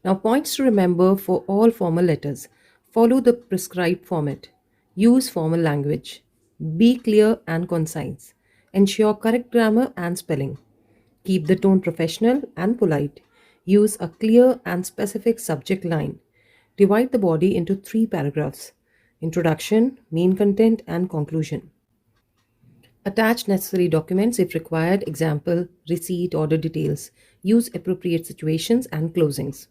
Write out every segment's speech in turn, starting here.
Now, points to remember for all formal letters. Follow the prescribed format. Use formal language. Be clear and concise. Ensure correct grammar and spelling. Keep the tone professional and polite. Use a clear and specific subject line. Divide the body into three paragraphs: introduction, main content, and conclusion. Attach necessary documents if required, example, receipt, order details. Use appropriate situations and closings.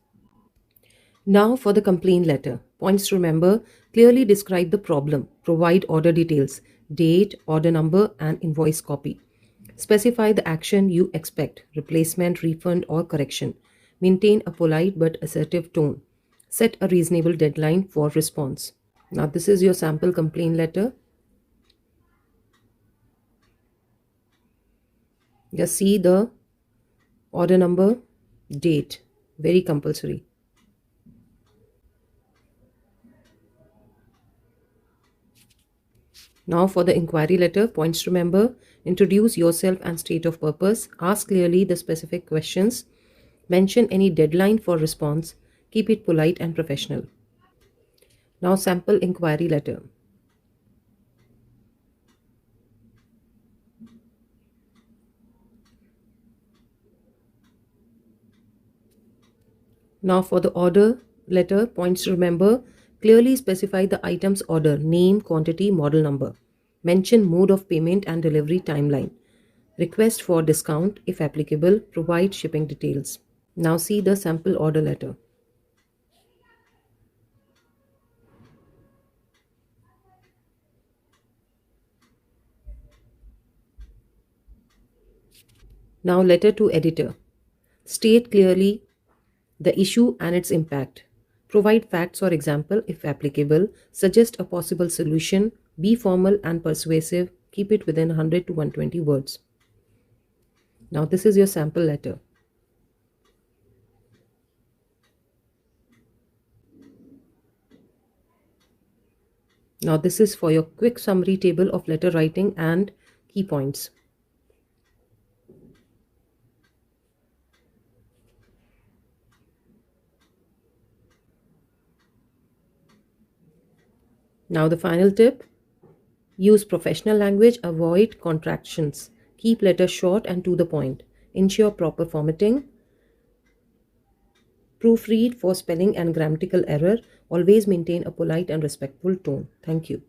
Now for the complaint letter. Points to remember: clearly describe the problem, provide order details, date, order number, and invoice copy. Specify the action you expect: replacement, refund, or correction. Maintain a polite but assertive tone. Set a reasonable deadline for response. Now, this is your sample complaint letter. Just see the order number, date, very compulsory. Now for the inquiry letter, points to remember: introduce yourself and state of purpose, ask clearly the specific questions, mention any deadline for response, keep it polite and professional. Now sample inquiry letter. Now for the order letter, points to remember: clearly specify the item's order, name, quantity, model number. Mention mode of payment and delivery timeline. Request for discount if applicable, provide shipping details. Now see the sample order letter. Now letter to editor. State clearly the issue and its impact. Provide facts or example if applicable. Suggest a possible solution. Be formal and persuasive. Keep it within 100 to 120 words. Now this is your sample letter. Now this is for your quick summary table of letter writing and key points. Now the final tip: use professional language, avoid contractions, keep letters short and to the point, ensure proper formatting, proofread for spelling and grammatical error, always maintain a polite and respectful tone. Thank you.